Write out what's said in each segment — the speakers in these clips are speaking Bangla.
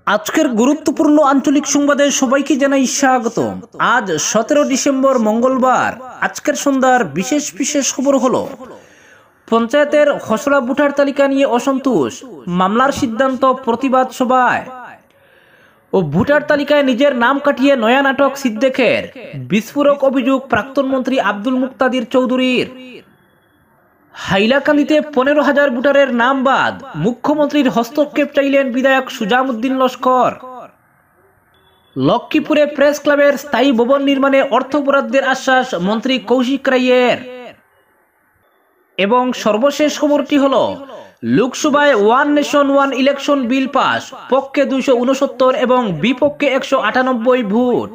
আজকের গুরুত্বপূর্ণ আঞ্চলিক সংবাদে সবাইকে জানাই স্বাগত। আজ 17 ডিসেম্বর মঙ্গলবার। আজকের সন্ধ্যার বিশেষ বিশেষ খবর হলো পঞ্চায়েতের খসড়া ভোটার তালিকা নিয়ে অসন্তোষ, মামলার সিদ্ধান্ত প্রতিবাদ সভায় ও ভোটার তালিকায় নিজের নাম কাটিয়ে নয়া নাটক সিদ্দিকের, বিস্ফোরক অভিযোগ প্রাক্তন মন্ত্রী আব্দুল মুক্তাদির চৌধুরীর। হাইলাকান্দিতে 15,000 ভোটারের নাম বাদ, মুখ্যমন্ত্রীর হস্তক্ষেপ চাইলেন বিধায়ক সুজামউদ্দিন লস্কর। লক্ষ্মীপুরে প্রেস ক্লাবের স্থায়ী ভবন নির্মাণে অর্থ বরাদ্দের আশ্বাস মন্ত্রী কৌশিক রায়ের। এবং সর্বশেষ খবরটি হল লোকসভায় one nation one election bill pass, পক্ষে 269 এবং বিপক্ষে 198 ভোট।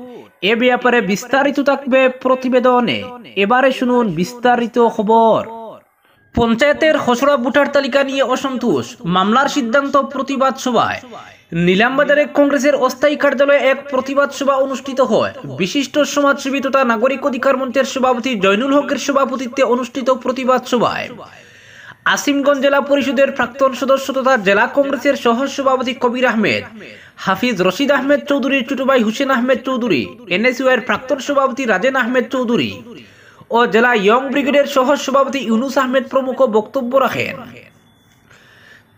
এ ব্যাপারে বিস্তারিত থাকবে প্রতিবেদনে। এবারে শুনুন বিস্তারিত খবর। পঞ্চায়েতের খসড়া ভোটার তালিকা নিয়ে অসন্তোষ, মামলার সিদ্ধান্ত প্রতিবাদ সভায়। নিলামবাজারে কংগ্রেসের অস্থায়ী কার্যালয়ে এক প্রতিবাদ সভা অনুষ্ঠিত হয়। বিশিষ্ট সমাজসেবী তথা নাগরিক অধিকার মঞ্চের সভাপতি জয়নুল হকের সভাপতিত্বে অনুষ্ঠিত প্রতিবাদ সভায় আসিমগঞ্জ জেলা পরিষদের প্রাক্তন সদস্য তথা জেলা কংগ্রেসের সহ সভাপতি কবির আহমেদ, হাফিজ রশিদ আহমেদ চৌধুরীর ছোট ভাই হুসেন আহমেদ চৌধুরী, এনএসইউ এর প্রাক্তন সভাপতি রাজেন আহমেদ চৌধুরী ও জেলা ইয়ং ব্রিগেডের সহ সভাপতি ইউনুস আহমেদ প্রমুখ বক্তব্য রাখেন।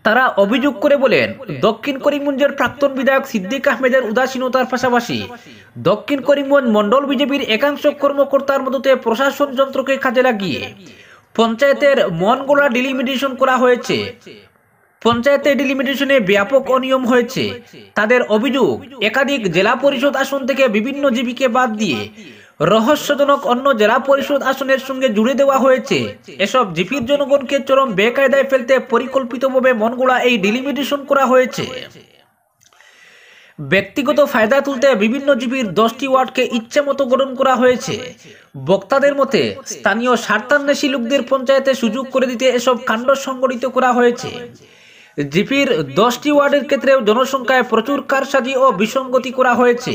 তারা অভিযোগ করে বলেন, দক্ষিণ করিমগঞ্জের প্রাক্তন বিধায়ক সিদ্দিক আহমেদের উদাসীনতার পাশাপাশি দক্ষিণ করিমগঞ্জ মন্ডল বিজেপির একাংশ কর্মকর্তার মদতে প্রশাসন যন্ত্রকে কাজে লাগিয়ে পঞ্চায়েতের মনগোড়া ডিলিমিটেশন করা হয়েছে। পঞ্চায়েতের ডিলিমিটেশনে ব্যাপক অনিয়ম হয়েছে। তাদের অভিযোগ, একাধিক জেলা পরিষদ আসন থেকে বিভিন্ন জীবীকে বাদ দিয়ে রহস্যজনক অন্য জেলা পরিষদ আসনের সঙ্গে জুড়ে দেওয়া হয়েছে। এসব জিপির জনগণকে চরম বেকায়দায় ফেলতে পরিকল্পিতভাবে মনগড়া এই ডিলিমিটেশন করা হয়েছে। ব্যক্তিগত ফায়দা তুলতে বিভিন্ন জিপির 10টি ওয়ার্ডকে ইচ্ছে মতো গঠন করা হয়েছে। বক্তাদের মতে, স্থানীয় স্বার্থান্বেষী লোকদের পঞ্চায়েতে সুযোগ করে দিতে এসব কাণ্ড সংগঠিত করা হয়েছে। জিপির 10টি ওয়ার্ডের ক্ষেত্রেও জনসংখ্যায় প্রচুর কারসাজি ও বিসঙ্গতি করা হয়েছে।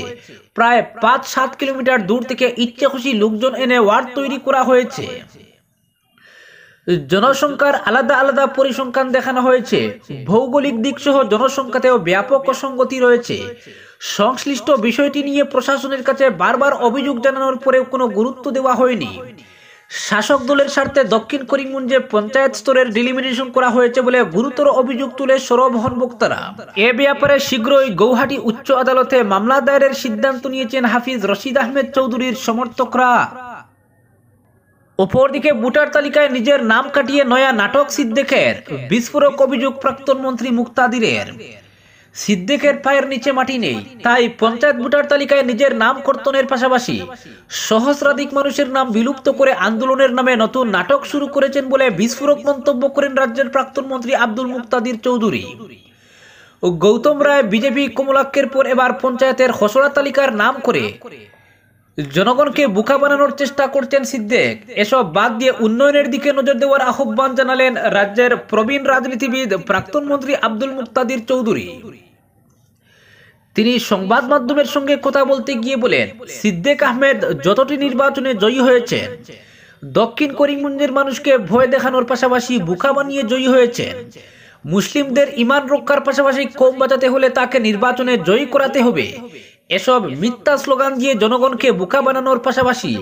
প্রায় 5-7 কিলোমিটার দূর থেকে ইচ্ছে খুশি লোকজন এনে ওয়ার্ড তৈরি করা হয়েছে। জনসংখ্যার আলাদা আলাদা পরিসংখ্যান দেখানো হয়েছে। ভৌগোলিক দিক সহ জনসংখ্যাতেও ব্যাপক অসঙ্গতি রয়েছে। সংশ্লিষ্ট বিষয়টি নিয়ে প্রশাসনের কাছে বারবার অভিযোগ জানানোর পরেও কোনো গুরুত্ব দেওয়া হয়নি। শাসক দলের স্বার্থে দক্ষিণ করিমগঞ্জে পঞ্চায়েত স্তরের ডিলিমিটেশন করা হয়েছে বলে গুরুতর অভিযোগ তুলে সরব হন বক্তারা। এ ব্যাপারে শীঘ্রই গৌহাটি উচ্চ আদালতে মামলা দায়েরের সিদ্ধান্ত নিয়েছেন হাফিজ রশিদ আহমেদ চৌধুরীর সমর্থকরা। অপরদিকে ভোটার তালিকায় নিজের নাম কাটিয়ে নয়া নাটক সিদ্দিকের, বিস্ফোরক অভিযোগ প্রাক্তন মন্ত্রী মুক্তাদিরের। সিদ্দিকের পায়ের নিচে মাটি নেই, তাই পঞ্চায়েত ভোটার তালিকায় নিজের নাম কর্তনের পাশাপাশি সহস্রাধিক মানুষের নাম বিলুপ্ত করে আন্দোলনের নামে নতুন নাটক শুরু করেছেন বলে বিস্ফোরক মন্তব্য করেন রাজ্যের প্রাক্তন মন্ত্রী আব্দুল মুক্তাদির চৌধুরী। গৌতম রায় বিজেপি কমলাক্ষের পর এবার পঞ্চায়েতের খসড়া তালিকার নাম করে জনগণকে বোকা বানানোর চেষ্টা করছেন সিদ্দিক। এসব বাদ দিয়ে উন্নয়নের দিকে নজর দেওয়ার আহ্বান জানালেন রাজ্যের প্রবীণ রাজনীতিবিদ প্রাক্তন মন্ত্রী আব্দুল মুক্তাদির চৌধুরী। তিনি সংবাদ মাধ্যমের সঙ্গে কথা বলতে গিয়ে বলেন, সিদ্দিক আহমেদ যতটি নির্বাচনে জয়ী হয়েছেন, দক্ষিণ করিমগঞ্জের মানুষকে ভয় দেখানোর পাশাপাশি বোকা বানিয়ে জয়ী হয়েছেন। মুসলিমদের ইমান রক্ষার পাশাপাশি কম বাঁচাতে হলে তাকে নির্বাচনে জয়ী করাতে হবে। এসব মিথ্যা স্লোগান দিয়ে জনগণকে বোকা বানানোর পাশাপাশি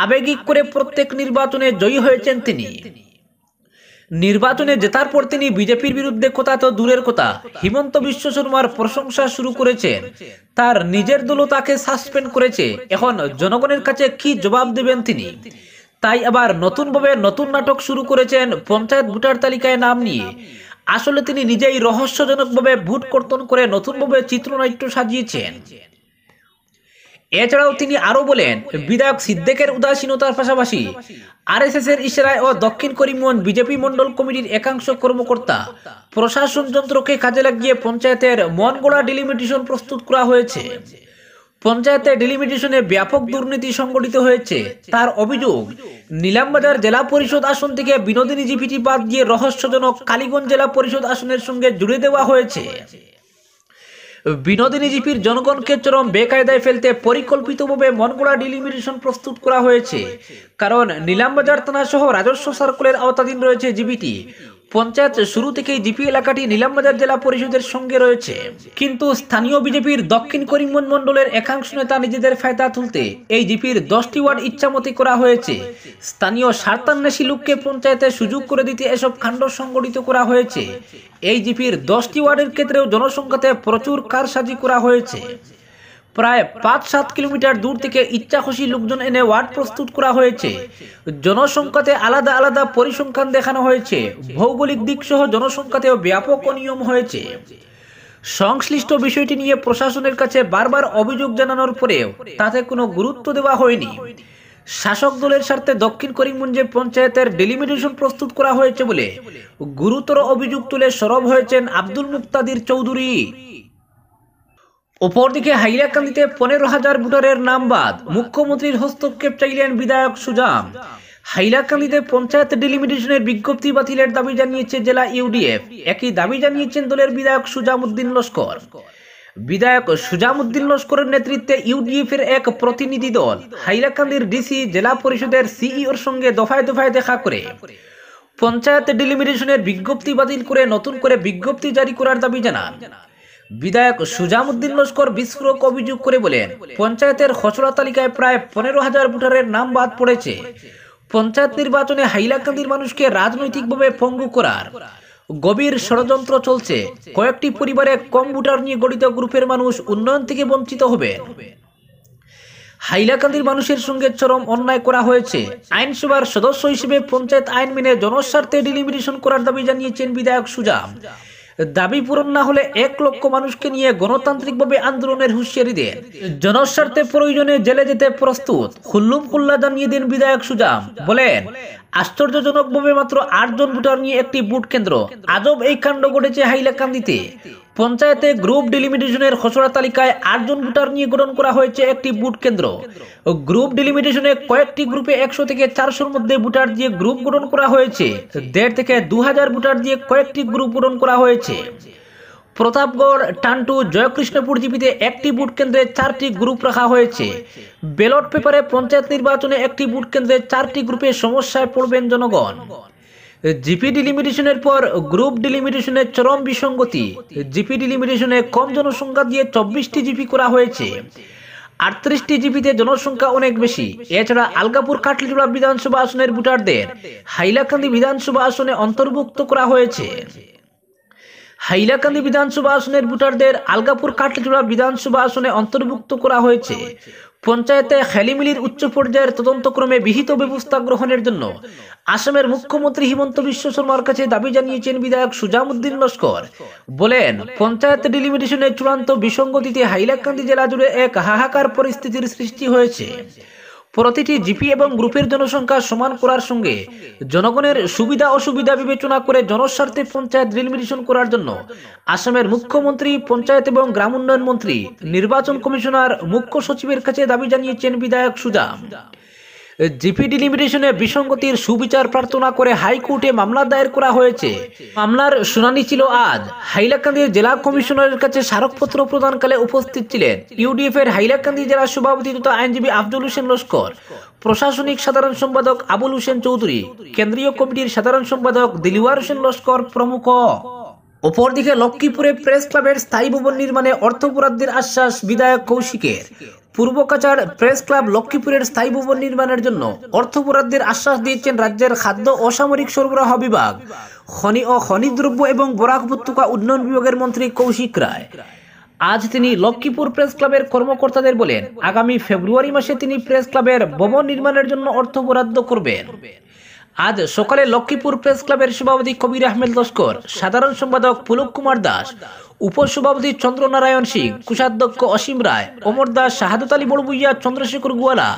আবেগিক করে প্রত্যেক নির্বাচনে জয়ী হয়েছেন তিনি। নির্বাচনে জেতার পর তিনি বিজেপির বিরুদ্ধে কথা তো দূরের কথা, হিমন্ত বিশ্ব শর্মার প্রশংসা শুরু করেছেন। তার নিজের দলও তাকে সাসপেন্ড করেছে। এখন জনগণের কাছে কি জবাব দেবেন তিনি? তাই আবার নতুনভাবে নতুন নাটক শুরু করেছেন পঞ্চায়েত ভোটার তালিকায় নাম নিয়ে। আসলে তিনি নিজেই রহস্যজনকভাবে ভোট কর্তন করে নতুনভাবে চিত্রনাট্য সাজিয়েছেন। এছাড়াও তিনি আরো বলেন, বিধায়ক সিদ্দিকের উদাসীনতার পাশাপাশি আরএসএস এর ইশারায় ও দক্ষিণ করিমগঞ্জ বিজেপি মন্ডল কমিটির একাংশ কর্মকর্তা প্রশাসন যন্ত্রকে কাজে লাগিয়ে পঞ্চায়েতের মনগড়া ডিলিমিটেশন প্রস্তুত করা হয়েছে। পঞ্চায়েতের ডিলিমিটেশনে ব্যাপক দুর্নীতি সংগঠিত হয়েছে। তার অভিযোগ, নিলামবাজার জেলা পরিষদ আসন থেকে বিনোদিনী জিপিটি বাদ দিয়ে রহস্যজনক কালীগঞ্জ জেলা পরিষদ আসনের সঙ্গে জুড়ে দেওয়া হয়েছে। বিনোদিনী জিপির জনগণকে চরম বেকায়দায় ফেলতে পরিকল্পিতভাবে মনগড়া ডিলিমিটেশন প্রস্তুত করা হয়েছে। কারণ নিলামবাজার থানা সহ রাজস্ব সার্কেলের আওতাধীন রয়েছে জিবিটি। পঞ্চায়েত শুরু থেকেই জিপি এলাকাটি নিলামবাজার জেলা পরিষদের সঙ্গে রয়েছে, কিন্তু স্থানীয় বিজেপির দক্ষিণ করিমগঞ্জ মণ্ডলের একাংশ নেতা নিজেদের ফায়দা তুলতে এই জিপির 10টি ওয়ার্ড ইচ্ছামতি করা হয়েছে। স্থানীয় স্বার্থান্বেষী লোককে পঞ্চায়েতে সুযোগ করে দিতে এসব কাণ্ড সংগঠিত করা হয়েছে। এই জিপির 10টি ওয়ার্ডের ক্ষেত্রেও জনসংখ্যাতে প্রচুর কারসাজি করা হয়েছে। প্রায় 5-7 কিলোমিটার দূর থেকে ইচ্ছা খুশি লোকজন এনে ওয়ার্ড প্রস্তুত করা হয়েছে। জনসংখ্যাতে আলাদা আলাদা পরিসংখ্যান দেখানো হয়েছে। ভৌগোলিক দিক সহ জনসংখ্যাতেও ব্যাপক অনিয়ম হয়েছে। সংশ্লিষ্ট বিষয়টি নিয়ে প্রশাসনের কাছে বারবার অভিযোগ জানানোর পরেও তাতে কোনো গুরুত্ব দেওয়া হয়নি। শাসক দলের স্বার্থে দক্ষিণ করিমগঞ্জে পঞ্চায়েতের ডেলিমিটেশন প্রস্তুত করা হয়েছে বলে গুরুতর অভিযোগ তুলে সরব হয়েছেন আব্দুল মুক্তাদির চৌধুরী। অপরদিকে হাইলাকান্দিতে 15,000 ভোটারের নাম বাদ, মুখ্যমন্ত্রীর হস্তক্ষেপ চাইলেন বিধায়ক সুজাম। হাইলাকান্দিতে পঞ্চায়েত ডেলিমিটেশনের বিজ্ঞপ্তি বাতিলের দাবি জানিয়েছে জেলা ইউডিএফ। একই দাবি জানিয়েছেন দলের বিধায়ক সুজাম উদ্দিন লস্কর। বিধায়ক সুজাম উদ্দিন লস্করের নেতৃত্বে ইউডিএফ এর এক প্রতিনিধি দল হাইলাকান্দির ডিসি, জেলা পরিষদের সিইওর সঙ্গে দফায় দফায় দেখা করে পঞ্চায়েত ডেলিমিটেশনের বিজ্ঞপ্তি বাতিল করে নতুন করে বিজ্ঞপ্তি জারি করার দাবি জানান। বিধায়ক সুজাম উদ্দিন লস্কর বিস্ফোরক অভিযোগ করে বলেন, পঞ্চায়েতের খসড়া তালিকায় প্রায় 15,000 ভোটারের নাম বাদ পড়েছে। পঞ্চায়েত নির্বাচনে হাইলাকান্দির মানুষকে রাজনৈতিকভাবে পঙ্গু করার গভীর ষড়যন্ত্র চলছে। কয়েকটি পরিবারে কম ভোটার নিয়ে গঠিত গ্রুপের মানুষ উন্নয়ন থেকে বঞ্চিত হবে। হাইলাকান্দির মানুষের সঙ্গে চরম অন্যায় করা হয়েছে। আইনসভার সদস্য হিসেবে পঞ্চায়েত আইন মেনে জনস্বার্থে ডেলিমিটেশন করার দাবি জানিয়েছেন বিধায়ক সুজাম। দাবি পূরণ না হলে 1 লক্ষ মানুষকে নিয়ে গণতান্ত্রিকভাবে আন্দোলনের হুঁশিয়ারি দেন। জনস্বার্থে প্রয়োজনে জেলে যেতে প্রস্তুত হুল্লুম খুল্লা জানিয়ে দেন বিধায়ক সুজাম। বলেন, আশ্চর্যজনকভাবে মাত্র 8 জন ভোটার নিয়ে একটি ভোট কেন্দ্র। আজব এই কাণ্ড ঘটেছে হাইলাকান্দিতে। পঞ্চায়েতে গ্রুপ ডেলিমিটেশনের খসড়া তালিকায় 8 জন ভোটার নিয়ে গঠন করা হয়েছে একটি ভোট কেন্দ্র। গ্রুপ ডেলিমিটেশনে কয়েকটি গ্রুপে 100 থেকে 400-র মধ্যে ভোটার দিয়ে গ্রুপ গঠন করা হয়েছে। 1,500 থেকে 2,000 ভোটার দিয়ে কয়েকটি গ্রুপ গঠন করা হয়েছে। প্রতাপগড়, টান্টু, জয়কৃষ্ণপুর জিপিতে একটি ভোট কেন্দ্রে 4টি গ্রুপ রাখা হয়েছে। ব্যালট পেপারে পঞ্চায়েত নির্বাচনে একটি ভোট কেন্দ্রে 4টি গ্রুপে সমস্যায় পড়বেন জনগণ। জিপি ডিলিমিটেশনের পর গ্রুপ ডিলিমিটেশনের চরম বিসঙ্গতি। জিপি ডিলিমিটেশনে কম জনসংখ্যা দিয়ে 24টি জিপি করা হয়েছে। 38টি জিপিতে জনসংখ্যা অনেক বেশি। এছাড়া আলগাপুর কাটলিজোড়া বিধানসভা আসনের ভোটারদের হাইলাকান্দি বিধানসভা আসনে অন্তর্ভুক্ত করা হয়েছে। হাইলাকান্দি বিধানসভা আসনের ভোটারদের আলগাপুর কাটলিজোড়া বিধানসভা আসনে অন্তর্ভুক্ত করা হয়েছে। পঞ্চায়েতে খেলিমিলির উচ্চ পর্যায়ের তদন্তক্রমে বিহিত ব্যবস্থা গ্রহণের জন্য আসামের মুখ্যমন্ত্রী হিমন্ত বিশ্ব শর্মার কাছে দাবি জানিয়েছেন বিধায়ক সুজাম উদ্দিন লস্কর। বলেন, পঞ্চায়েত ডেলিমিটেশনের চূড়ান্ত বিসঙ্গতিতে হাইলাকান্দি জেলা জুড়ে এক হাহাকার পরিস্থিতির সৃষ্টি হয়েছে। প্রতিটি জিপি এবং গ্রুপের জনসংখ্যা সমান করার সঙ্গে জনগণের সুবিধা অসুবিধা বিবেচনা করে জনস্বার্থে পঞ্চায়েত ডেলিমিটেশন করার জন্য আসামের মুখ্যমন্ত্রী, পঞ্চায়েত এবং গ্রাম উন্নয়ন মন্ত্রী, নির্বাচন কমিশনার, মুখ্য সচিবের কাছে দাবি জানিয়েছেন বিধায়ক সুজাম। জিপি ডিলিমিটেশনে বিসঙ্গতির সুবিচার প্রার্থনা করে হাইকোর্টে মামলা দায়ের করা হয়েছে। মামলার শুনানি ছিল আজ। হাইলাকান্দির জেলা কমিশনারের কাছে স্মারকপত্র প্রদানকালে উপস্থিত ছিলেন ইউডিএফ এর হাইলাকান্দি জেলা সভাপতি তথা আইনজীবী আব্দুল হোসেন লস্কর, প্রশাসনিক সাধারণ সম্পাদক আবুল হোসেন চৌধুরী, কেন্দ্রীয় কমিটির সাধারণ সম্পাদক দিলওয়ার হোসেন লস্কর প্রমুখ। অপরদিকে লক্ষ্মীপুরে প্রেস ক্লাবের স্থায়ী ভবন নির্মাণে অর্থ বরাদ্দের আশ্বাস বিধায়ক কৌশিকের। পূর্বকাচার প্রেস ক্লাব লক্ষ্মীপুরের স্থায়ী ভবন নির্মাণের জন্য অর্থ বরাদ্দের আশ্বাস দিয়েছেন রাজ্যের খাদ্য ও সামরিক সরবরাহ বিভাগ, খনি ও খনিজ দ্রব্য এবং বরাক উপত্যকা উন্নয়ন বিভাগের মন্ত্রী কৌশিক রায়। আজ তিনি লক্ষ্মীপুর প্রেস ক্লাবের কর্মকর্তাদের বলেন, আগামী ফেব্রুয়ারি মাসে তিনি প্রেস ক্লাবের ভবন নির্মাণের জন্য অর্থ বরাদ্দ করবেন। আজ সকালে লক্ষ্মীপুর প্রেস ক্লাবের সভাপতি কবির আহমেদ লস্কর, সাধারণ সম্পাদক পুলক কুমার দাস, উপসভাপতি চন্দ্রনারায়ণ সিং, কোষাধ্যক্ষ অসীম রায়, অমর দাস, শাহাদত আলী বড়বুইয়া, চন্দ্রশেখর গোয়ালা,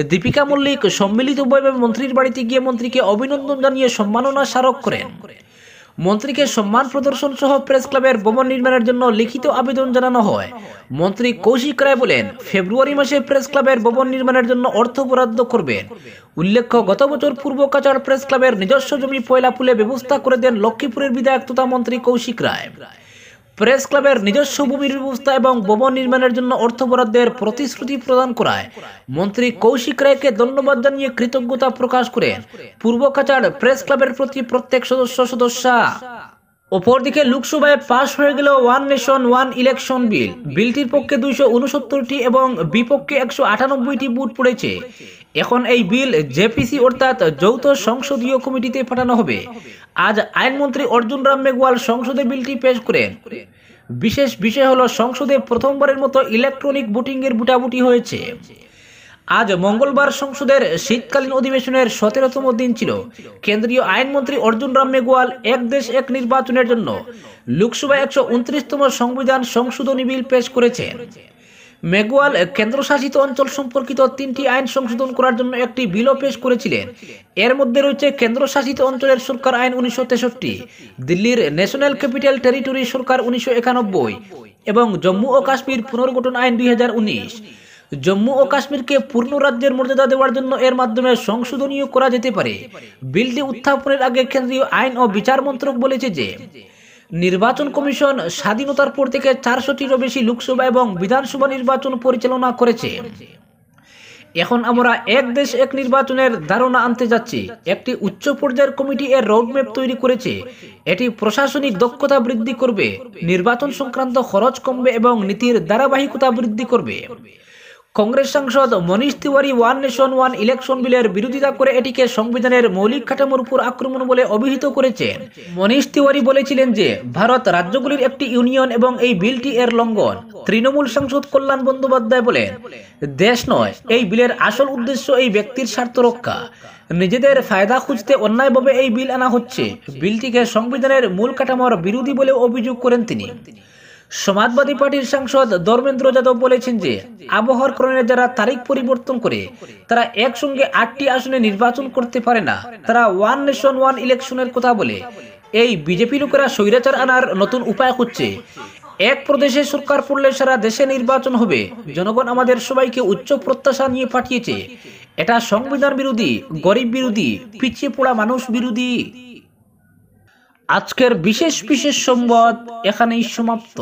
দীপিকা মল্লিক সম্মিলিতভাবে মন্ত্রীর বাড়িতে গিয়ে মন্ত্রীকে অভিনন্দন জানিয়ে সম্মাননা স্মারক করেন। মন্ত্রীকে সম্মান প্রদর্শন সহ প্রেস ক্লাবের ভবন নির্মাণের জন্য লিখিত আবেদন জানানো হয়। মন্ত্রী কৌশিক রায় বলেন, ফেব্রুয়ারি মাসে প্রেস ক্লাবের ভবন নির্মাণের জন্য অর্থ বরাদ্দ করবেন। উল্লেখ্য, গত বছর পূর্বকাচার প্রেস ক্লাবের নিজস্ব জমি পয়লা ফুলে ব্যবস্থা করে দেন লক্ষ্মীপুরের বিধায়ক তথা মন্ত্রী কৌশিক রায়। প্রেস ক্লাবের নিজস্ব ভূমির ব্যবস্থা এবং ভবন নির্মাণের জন্য অর্থ বরাদ্দের প্রতিশ্রুতি প্রদান করায় মন্ত্রী কৌশিক রায়কে ধন্যবাদ জানিয়ে কৃতজ্ঞতা প্রকাশ করেন পূর্ব কাছাড় প্রেস ক্লাবের প্রতি প্রত্যেক সদস্যা। অপরদিকে লোকসভায় পাশ হয়ে গেল one nation one election bill. বিলটির পক্ষে 269টি এবং বিপক্ষে 198টি ভোট পড়েছে। এখন এই বিল জেপিসি অর্থাৎ যৌথ সংসদীয় কমিটিতে পাঠানো হবে। আজ আইনমন্ত্রী অর্জুন রাম মেঘওয়াল সংসদে বিলটি পেশ করেন। বিশেষ বিষয় হলো সংসদে প্রথমবারের মতো ইলেকট্রনিক ভোটিং এর ভোটাভুটি হয়েছে। আজ মঙ্গলবার সংসদের শীতকালীন অধিবেশনের 17তম দিন ছিল। কেন্দ্রীয় আইনমন্ত্রী অর্জুন রাম মেঘওয়াল এক দেশ এক নির্বাচনের জন্য লোকসভায় 129তম সংবিধান সংশোধনী বিল পেশ করেছেন। মেঘওয়াল কেন্দ্রশাসিত অঞ্চল সম্পর্কিত 3টি আইন সংশোধন করার জন্য একটি বিলও পেশ করেছিলেন। এর মধ্যে রয়েছে কেন্দ্রশাসিত অঞ্চলের সরকার আইন 1963, দিল্লির ন্যাশনাল ক্যাপিটাল টেরিটরি সরকার 1991 এবং জম্মু ও কাশ্মীর পুনর্গঠন আইন 2019। জম্মু ও কাশ্মীরকে পূর্ণ রাজ্যের মর্যাদা দেওয়ার জন্য এর মাধ্যমে সংশোধনীয় করা যেতে পারে। বিলটি উত্থাপনের আগে কেন্দ্রীয় আইন ও বিচার মন্ত্রক বলেছে যে নির্বাচন কমিশন স্বাধীনতার পর থেকে 400টিরও বেশি লোকসভা এবং বিধানসভা নির্বাচন পরিচালনা করেছে। এখন আমরা এক দেশ এক নির্বাচনের ধারণা আনতে যাচ্ছি। একটি উচ্চ পর্যায়ের কমিটি এর রোডম্যাপ তৈরি করেছে। এটি প্রশাসনিক দক্ষতা বৃদ্ধি করবে, নির্বাচন সংক্রান্ত খরচ কমবে এবং নীতির ধারাবাহিকতা বৃদ্ধি করবে। কংগ্রেস সাংসদ Manish Tewari one nation one election বিলের বিরোধিতা করে এটিকে সংবিধানের মৌলিক কাঠামোর উপর আক্রমণ বলে অভিহিত করেছেন। মনীষ তিওয়ারি বলেছিলেন যে ভারত রাজ্যগুলির একটি ইউনিয়ন এবং এই বিলটি এর লঙ্ঘন। তৃণমূল সাংসদ কল্যাণ বন্দ্যোপাধ্যায় বলেন, দেশ নয়, এই বিলের আসল উদ্দেশ্য এই ব্যক্তির স্বার্থ রক্ষা। নিজেদের ফায়দা খুঁজতে অন্যায়ভাবে এই বিল আনা হচ্ছে। বিলটিকে সংবিধানের মূল কাঠামোর বিরোধী বলে অভিযোগ করেন তিনি। সমাজবাদী পার্টির সাংসদ ধর্মেন্দ্র যাদব বলেছেন যে আবহাওয়ার কারণে যারা তারিখ পরিবর্তন করে তারা একসঙ্গে 8টি আসনে নির্বাচন করতে পারে না। তারা ওয়ান নেশন ওয়ান ইলেকশনের কথা বলে। এই বিজেপি লোকেরা স্বৈরাচার আনার নতুন উপায় খুঁজছে। এক প্রদেশে সরকার পড়লে সারা দেশে নির্বাচন হবে। জনগণ আমাদের সবাইকে উচ্চ প্রত্যাশা নিয়ে পাঠিয়েছে। এটা সংবিধান বিরোধী, গরিব বিরোধী, পিছিয়ে পড়া মানুষ বিরোধী। আজকের বিশেষ সংবাদ এখানেই সমাপ্ত।